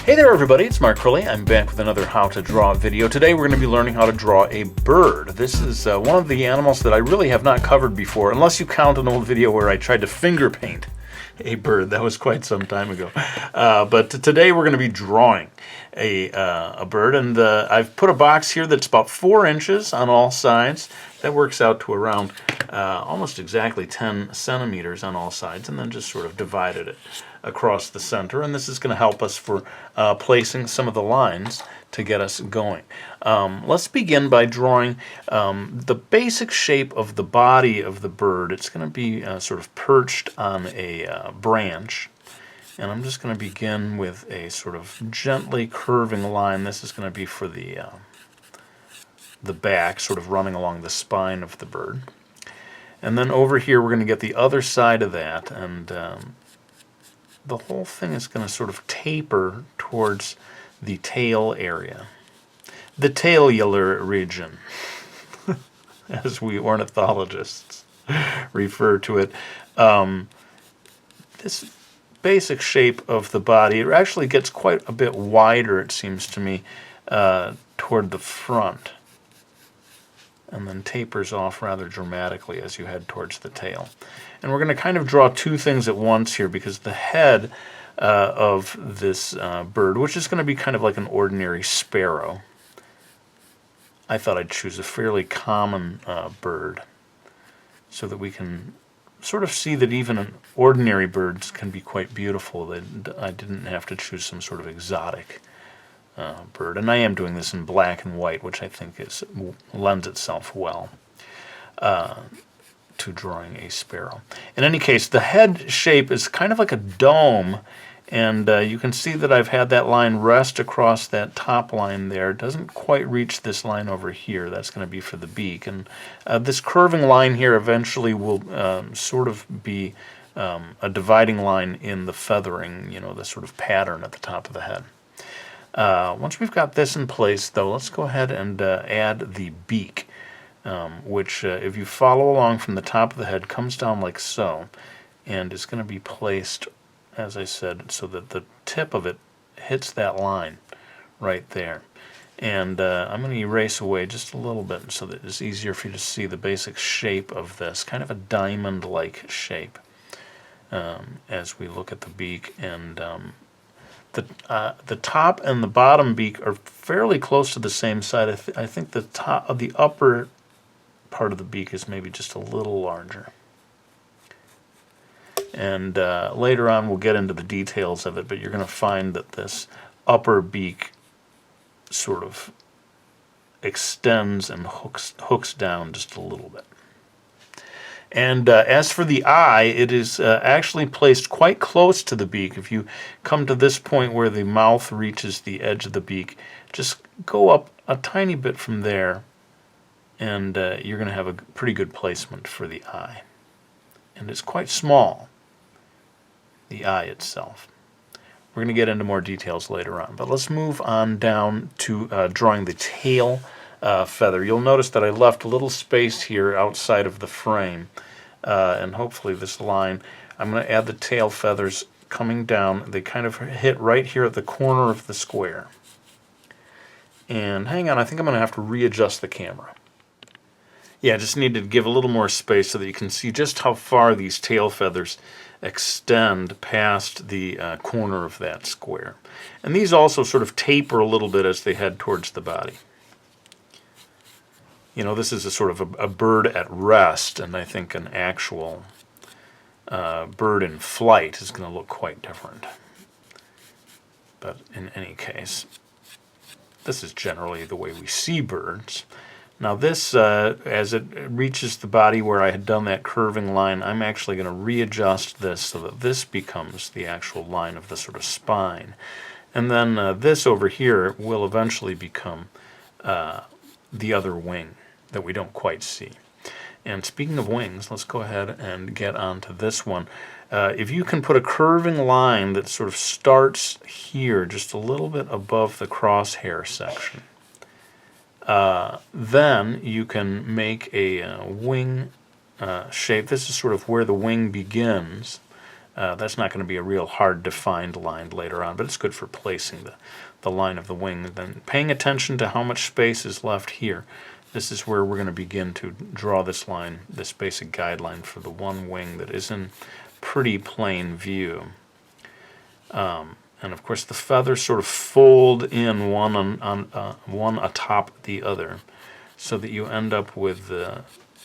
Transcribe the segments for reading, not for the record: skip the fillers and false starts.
Hey there everybody, it's Mark Crilley. I'm back with another How to Draw video. Today we're going to be learning how to draw a bird. This is one of the animals that I really have not covered before, unless you count an old video where I tried to finger paint a bird. That was quite some time ago. But today we're going to be drawing a bird, and I've put a box here that's about 4 inches on all sides. That works out to around almost exactly 10 centimeters on all sides, and then just sort of divided it across the center. And this is going to help us for placing some of the lines to get us going. Let's begin by drawing the basic shape of the body of the bird. It's going to be sort of perched on a branch. And I'm just going to begin with a sort of gently curving line. This is going to be for the back, sort of running along the spine of the bird. And then over here we're going to get the other side of that, and the whole thing is going to sort of taper towards the tail area. The taillar region, as we ornithologists refer to it. This basic shape of the body, it actually gets quite a bit wider, it seems to me, toward the front, and then tapers off rather dramatically as you head towards the tail. And we're going to kind of draw two things at once here, because the head of this bird, which is going to be kind of like an ordinary sparrow, I thought I'd choose a fairly common bird so that we can sort of see that even ordinary birds can be quite beautiful. I didn't have to choose some sort of exotic bird, and I am doing this in black and white, which I think lends itself well to drawing a sparrow. In any case, the head shape is kind of like a dome, and you can see that I've had that line rest across that top line there. It doesn't quite reach this line over here. That's going to be for the beak, and this curving line here eventually will sort of be a dividing line in the feathering, the sort of pattern at the top of the head. Once we've got this in place, though, let's go ahead and add the beak, which, if you follow along from the top of the head, comes down like so, and is going to be placed, as I said, so that the tip of it hits that line right there. And I'm going to erase away just a little bit so that it's easier for you to see the basic shape of this, kind of a diamond-like shape, as we look at the beak. And the top and the bottom beak are fairly close to the same side. I think the top of the upper part of the beak is maybe just a little larger. And later on we'll get into the details of it, but you're going to find that this upper beak sort of extends and hooks down just a little bit. And as for the eye, it is actually placed quite close to the beak. If you come to this point where the mouth reaches the edge of the beak, just go up a tiny bit from there, and you're going to have a pretty good placement for the eye. And it's quite small, the eye itself. We're going to get into more details later on, but let's move on down to drawing the tail feather. You'll notice that I left a little space here outside of the frame, and hopefully this line, I'm going to add the tail feathers coming down. They kind of hit right here at the corner of the square. And hang on, I think I'm going to have to readjust the camera. Yeah, I just need to give a little more space so that you can see just how far these tail feathers extend past the corner of that square. And these also sort of taper a little bit as they head towards the body. This is a sort of a bird at rest, and I think an actual bird in flight is going to look quite different. But in any case, this is generally the way we see birds. Now this, as it reaches the body where I had done that curving line, I'm actually going to readjust this so that this becomes the actual line of the sort of spine. And then this over here will eventually become the other wing that we don't quite see. And speaking of wings, let's go ahead and get onto this one. If you can put a curving line that sort of starts here, just a little bit above the crosshair section, then you can make a wing shape. This is sort of where the wing begins, That's not going to be a real hard defined line later on, but it's good for placing the line of the wing. Then paying attention to how much space is left here. This is where we're going to begin to draw this line, this basic guideline for the one wing that is in pretty plain view. And of course the feathers sort of fold in one atop the other, so that you end up with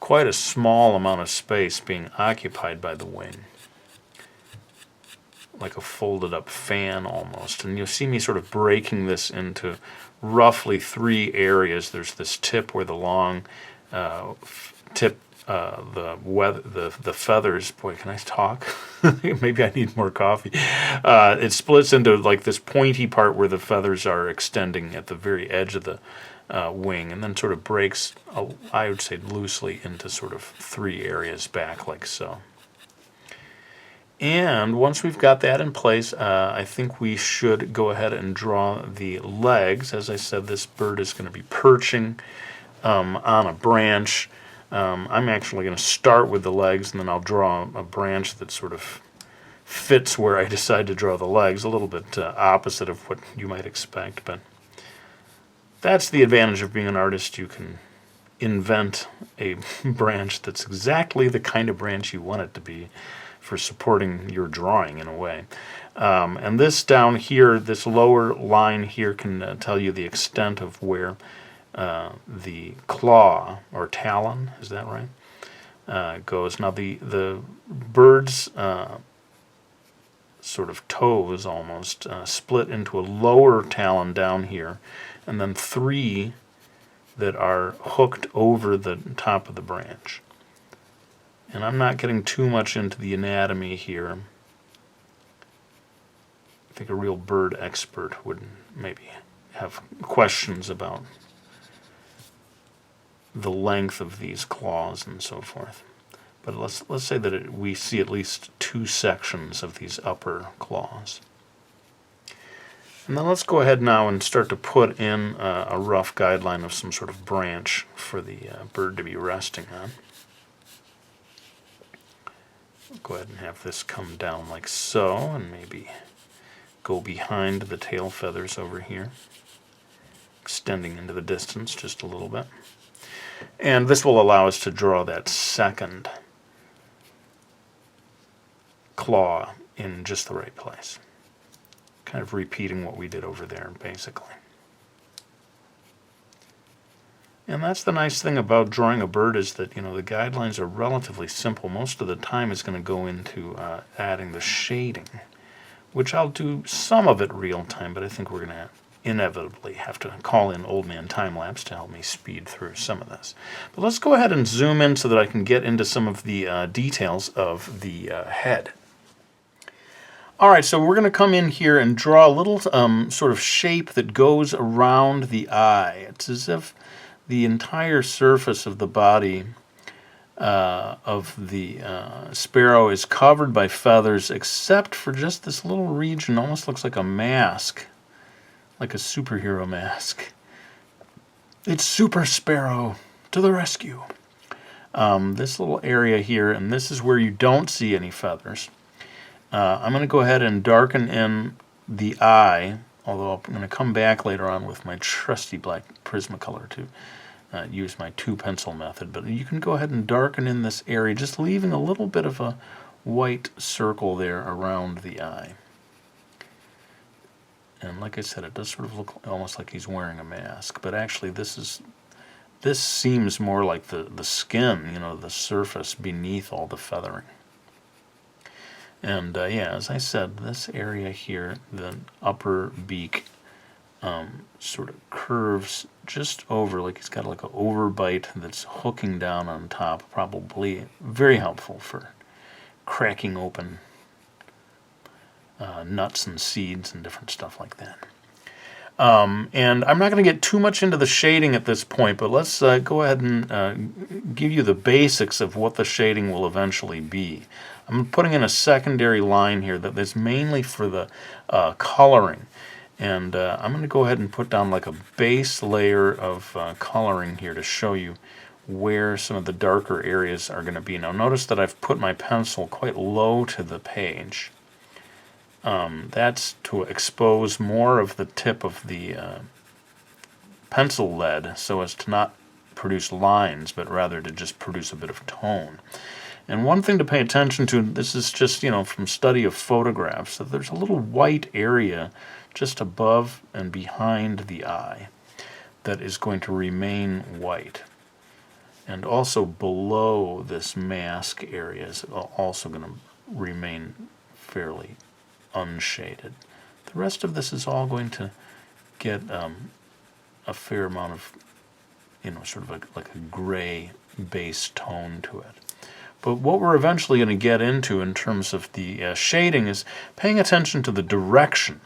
quite a small amount of space being occupied by the wing, like a folded up fan almost. And you'll see me sort of breaking this into roughly 3 areas. There's this tip where the long tip, the feathers. Boy, can I talk? Maybe I need more coffee. It splits into like this pointy part where the feathers are extending at the very edge of the wing, and then sort of breaks, I would say loosely, into sort of 3 areas back like so. And once we've got that in place, I think we should go ahead and draw the legs. As I said, this bird is going to be perching on a branch. I'm actually going to start with the legs, and then I'll draw a branch that sort of fits where I decide to draw the legs, a little bit opposite of what you might expect. But that's the advantage of being an artist. You can invent a branch that's exactly the kind of branch you want it to be for supporting your drawing in a way. And this down here, this lower line here, can tell you the extent of where the claw or talon, is that right, goes. Now the bird's sort of toes almost split into a lower talon down here, and then 3 that are hooked over the top of the branch. And I'm not getting too much into the anatomy here. I think a real bird expert would maybe have questions about the length of these claws and so forth. But let's say that we see at least 2 sections of these upper claws. And then let's go ahead now and start to put in a rough guideline of some sort of branch for the bird to be resting on. Go ahead and have this come down like so, and maybe go behind the tail feathers over here, extending into the distance just a little bit. And this will allow us to draw that second claw in just the right place. Kind of repeating what we did over there, basically. And that's the nice thing about drawing a bird, is that, you know, the guidelines are relatively simple. Most of the time is going to go into adding the shading, which I'll do some of it real time, but I think we're going to inevitably have to call in Old Man Time-Lapse to help me speed through some of this. But let's go ahead and zoom in so that I can get into some of the details of the head. All right, so we're going to come in here and draw a little sort of shape that goes around the eye. It's as if the entire surface of the body of the sparrow is covered by feathers, except for just this little region. Almost looks like a mask, like a superhero mask. It's Super Sparrow to the rescue. This little area here, and this is where you don't see any feathers. I'm going to go ahead and darken in the eye, although I'm going to come back later on with my trusty black Prismacolor to use my 2-pencil method. But you can go ahead and darken in this area, just leaving a little bit of a white circle there around the eye. And like I said, it does sort of look almost like he's wearing a mask, but actually this seems more like the skin, you know, the surface beneath all the feathering. And yeah, as I said, this area here, the upper beak, sort of curves just over, like he's got like an overbite that's hooking down on top, probably very helpful for cracking open nuts and seeds and different stuff like that. And I'm not going to get too much into the shading at this point, but let's go ahead and give you the basics of what the shading will eventually be. I'm putting in a secondary line here that is mainly for the coloring. And I'm going to go ahead and put down like a base layer of coloring here to show you where some of the darker areas are going to be. Now notice that I've put my pencil quite low to the page. That's to expose more of the tip of the pencil lead so as to not produce lines, but rather to just produce a bit of tone. And one thing to pay attention to, this is just, from study of photographs, that there's a little white area just above and behind the eye that is going to remain white. And also below this mask area is also going to remain fairly unshaded. The rest of this is all going to get a fair amount of, sort of like a gray base tone to it. But what we're eventually going to get into in terms of the shading is paying attention to the direction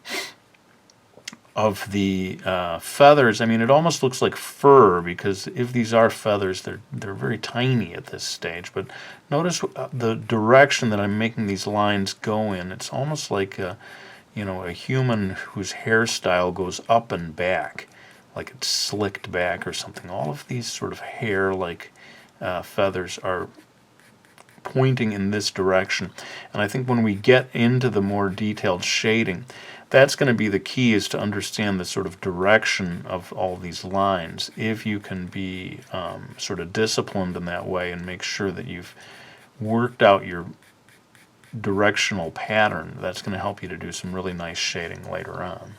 of the feathers. I mean, it almost looks like fur, because if these are feathers, they're very tiny at this stage. But notice the direction that I'm making these lines go in. It's almost like a human whose hairstyle goes up and back, like it's slicked back or something. All of these sort of hair-like feathers are pointing in this direction. And I think when we get into the more detailed shading, that's going to be the key, is to understand the sort of direction of all these lines. If you can be sort of disciplined in that way and make sure that you've worked out your directional pattern, that's going to help you to do some really nice shading later on.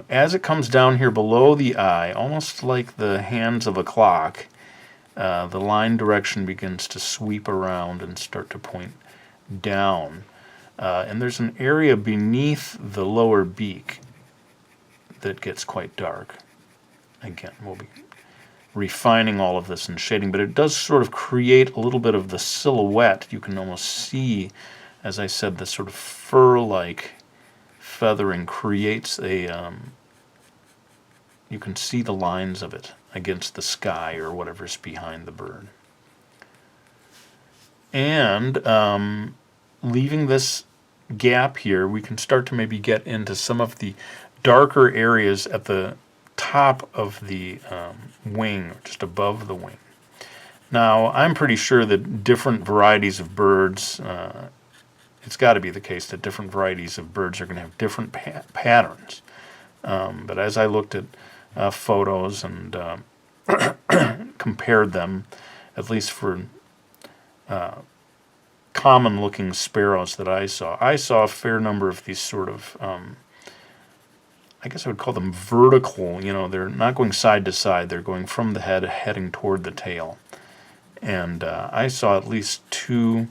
As it comes down here below the eye, almost like the hands of a clock, the line direction begins to sweep around and start to point down. And there's an area beneath the lower beak that gets quite dark. Again, we'll be refining all of this in shading, but it does sort of create a little bit of the silhouette. You can almost see, as I said, the sort of fur-like feathering creates a... you can see the lines of it against the sky or whatever's behind the bird. And leaving this gap here, we can start to maybe get into some of the darker areas at the top of the wing, just above the wing. Now, I'm pretty sure that different varieties of birds, it's got to be the case that different varieties of birds are going to have different patterns. But as I looked at photos and compared them, at least for common-looking sparrows that I saw a fair number of these sort of, I guess I would call them vertical. They're not going side to side. They're going from the head, heading toward the tail. And I saw at least 2,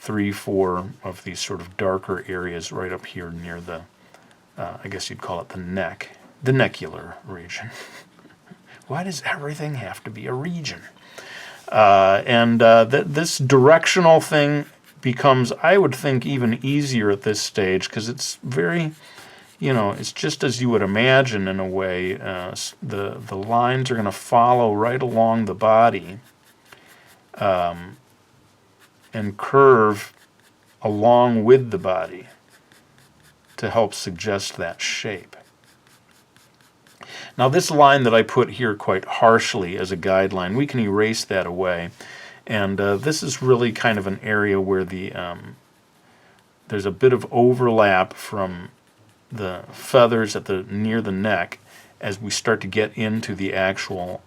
3, 4 of these sort of darker areas right up here near the, I guess you'd call it the neck, the necular region. Why does everything have to be a region? This directional thing becomes, I would think, even easier at this stage, because it's very, it's just as you would imagine in a way. The lines are going to follow right along the body and curve along with the body to help suggest that shape. Now, this line that I put here quite harshly as a guideline, we can erase that away. And this is really kind of an area where there's a bit of overlap from the feathers near the neck as we start to get into the actual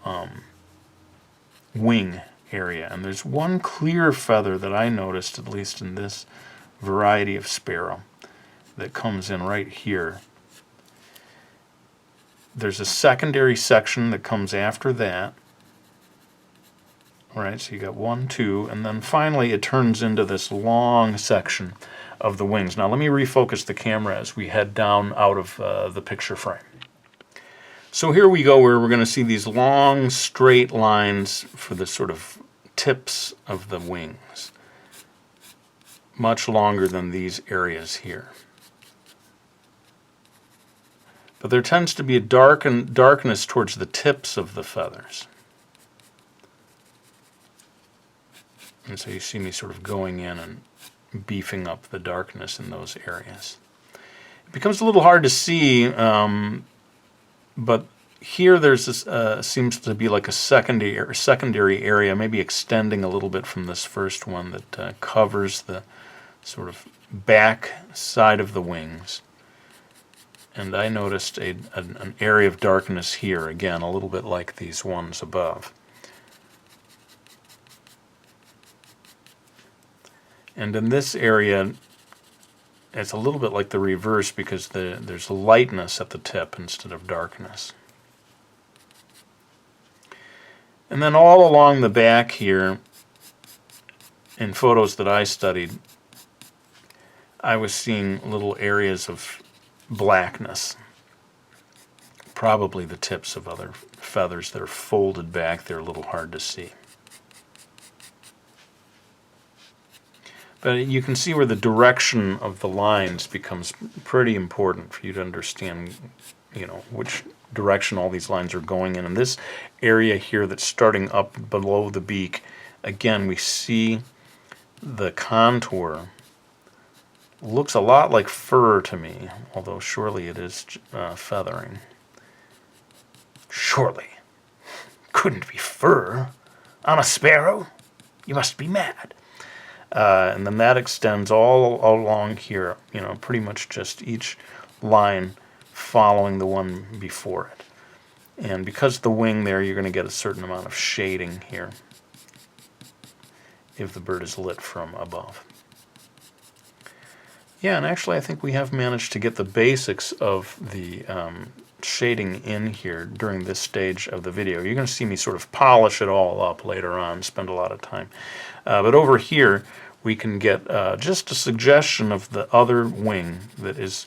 wing area. And there's one clear feather that I noticed, at least in this variety of sparrow, that comes in right here. There's a secondary section that comes after that. All right, so you got 1, 2, and then finally it turns into this long section of the wings. Now let me refocus the camera as we head down out of the picture frame. So here we go, where we're going to see these long straight lines for the sort of tips of the wings. Much longer than these areas here. But there tends to be a darkness towards the tips of the feathers. And so you see me sort of going in and beefing up the darkness in those areas. It becomes a little hard to see, but here there's this, seems to be like a secondary area, maybe extending a little bit from this first one, that covers the sort of back side of the wings. And I noticed an area of darkness here, again, a little bit like these ones above. And in this area, it's a little bit like the reverse, because there's lightness at the tip instead of darkness. And then all along the back here, in photos that I studied, I was seeing little areas of blackness. Probably the tips of other feathers that are folded back. They're a little hard to see. But you can see where the direction of the lines becomes pretty important for you to understand, which direction all these lines are going in. And this area here that's starting up below the beak, again, we see the contour. Looks a lot like fur to me, although surely it is feathering. Surely. Couldn't be fur on a sparrow? You must be mad. And then that extends all along here, pretty much just each line following the one before it. And because of the wing there, you're going to get a certain amount of shading here if the bird is lit from above. Yeah, and actually I think we have managed to get the basics of the shading in here during this stage of the video. You're going to see me sort of polish it all up later on, spend a lot of time. But over here, we can get just a suggestion of the other wing that is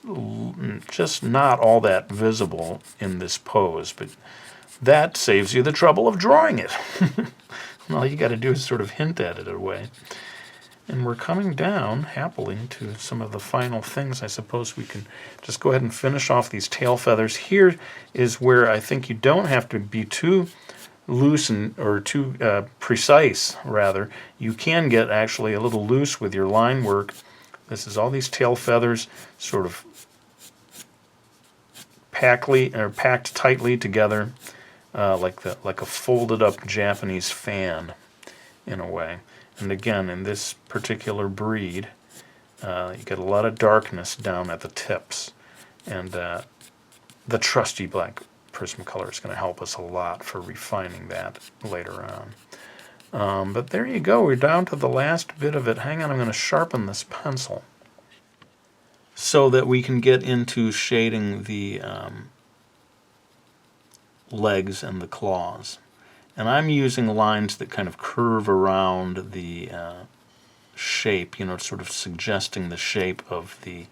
just not all that visible in this pose, but that saves you the trouble of drawing it. All you got to do is sort of hint at it away. And we're coming down, happily, to some of the final things. I suppose we can just go ahead and finish off these tail feathers. Here is where I think you don't have to be too loose or too precise, rather. You can get actually a little loose with your line work. This is all these tail feathers sort of packed tightly together, like a folded up Japanese fan in a way. And again, in this particular breed, you get a lot of darkness down at the tips. And the trusty black Prismacolor is going to help us a lot for refining that later on. But there you go. We're down to the last bit of it. Hang on, I'm going to sharpen this pencil so that we can get into shading the legs and the claws. And I'm using lines that kind of curve around the shape, sort of suggesting the shape of the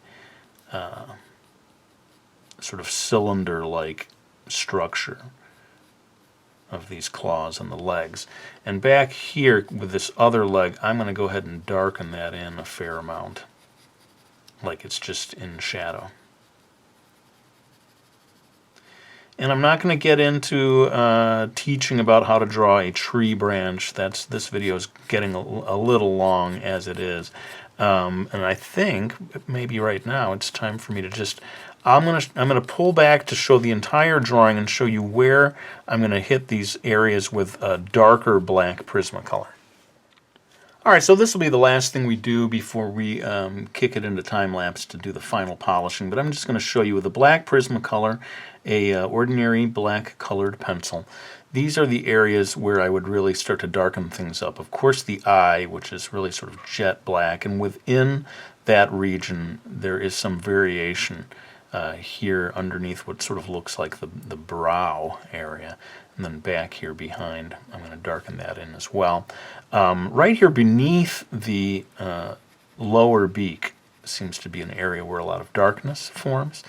sort of cylinder-like structure of these claws and the legs. And back here with this other leg, I'm going to go ahead and darken that in a fair amount, like it's just in shadow. And I'm not going to get into teaching about how to draw a tree branch. This video is getting a little long as it is. And I think maybe right now it's time for me to just, I'm gonna pull back to show the entire drawing and show you where I'm going to hit these areas with a darker black Prismacolor. Alright, so this will be the last thing we do before we kick it into time-lapse to do the final polishing, but I'm just going to show you with a black Prismacolor, a ordinary black colored pencil. These are the areas where I would really start to darken things up. Of course, the eye, which is really sort of jet black, and within that region there is some variation here underneath what sort of looks like the brow area. And then back here behind, I'm going to darken that in as well. Right here beneath the lower beak seems to be an area where a lot of darkness forms.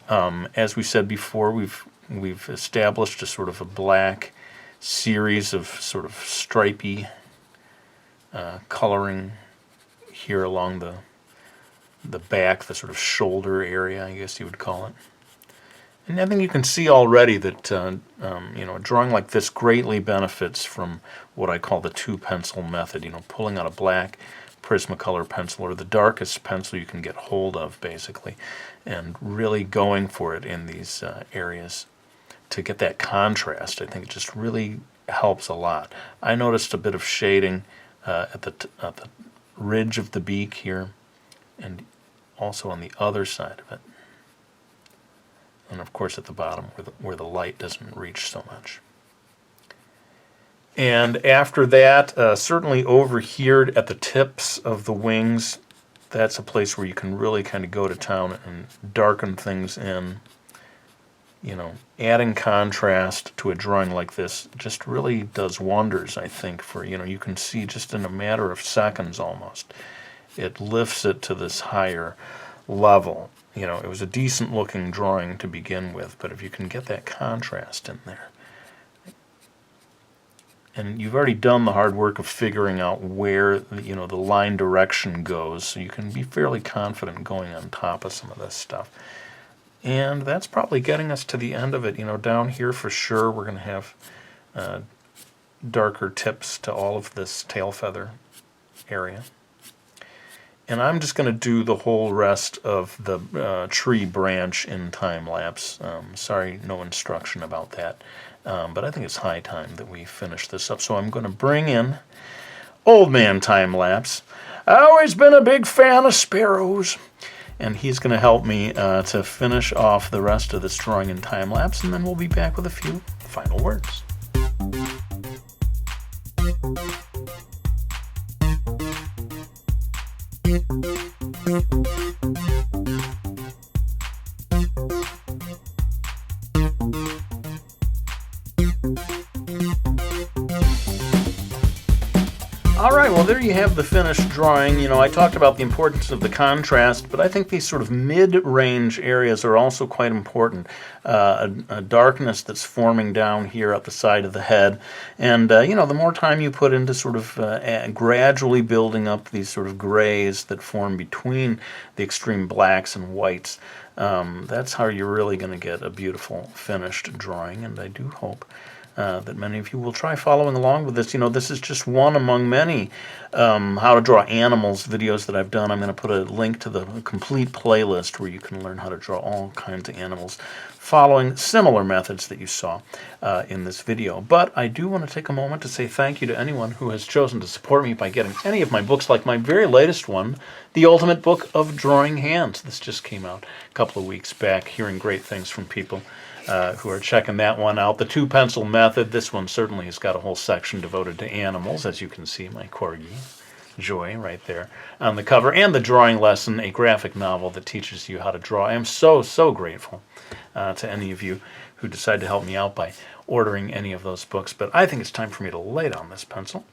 As we said before, we've established a sort of a black series of sort of stripy coloring here along the back, the sort of shoulder area, I guess you would call it. And I think you can see already that a drawing like this greatly benefits from what I call the two-pencil method. Pulling out a black Prismacolor pencil, or the darkest pencil you can get hold of, basically, and really going for it in these areas. to get that contrast. I think it just really helps a lot. I noticed a bit of shading at the ridge of the beak here, and also on the other side of it, and of course at the bottom where the light doesn't reach so much. And after that, certainly over here at the tips of the wings, that's a place where you can really kind of go to town and darken things in. You know, adding contrast to a drawing like this just really does wonders, I think, for, you know, you can see just in a matter of seconds almost. It lifts it to this higher level. You know, it was a decent looking drawing to begin with, but if you can get that contrast in there. And you've already done the hard work of figuring out where, you know, the line direction goes, so you can be fairly confident going on top of some of this stuff. And that's probably getting us to the end of it. You know, down here for sure we're going to have darker tips to all of this tail feather area. And I'm just going to do the whole rest of the tree branch in time-lapse. Sorry, no instruction about that. But I think it's high time that we finish this up. So I'm going to bring in Old Man Time-lapse. I've always been a big fan of sparrows. And he's going to help me to finish off the rest of this drawing in time-lapse, and then we'll be back with a few final words. All right, well, there you have the finished drawing. You know, I talked about the importance of the contrast, but I think these sort of mid-range areas are also quite important. A darkness that's forming down here at the side of the head. And, you know, the more time you put into sort of gradually building up these sort of grays that form between the extreme blacks and whites, that's how you're really going to get a beautiful finished drawing. And I do hope that many of you will try following along with this. You know, this is just one among many how to draw animals videos that I've done. I'm going to put a link to the complete playlist where you can learn how to draw all kinds of animals following similar methods that you saw in this video. But I do want to take a moment to say thank you to anyone who has chosen to support me by getting any of my books, like my very latest one, The Ultimate Book of Drawing Hands. This just came out a couple of weeks back, hearing great things from people who are checking that one out. The two-pencil method, this one certainly has got a whole section devoted to animals, as you can see, my corgi, Joy, right there on the cover, and the drawing lesson, a graphic novel that teaches you how to draw. I am so, so grateful to any of you who decide to help me out by ordering any of those books, but I think it's time for me to lay down this pencil.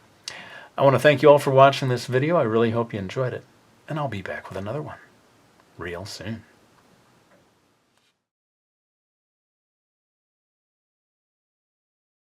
I want to thank you all for watching this video. I really hope you enjoyed it, and I'll be back with another one real soon.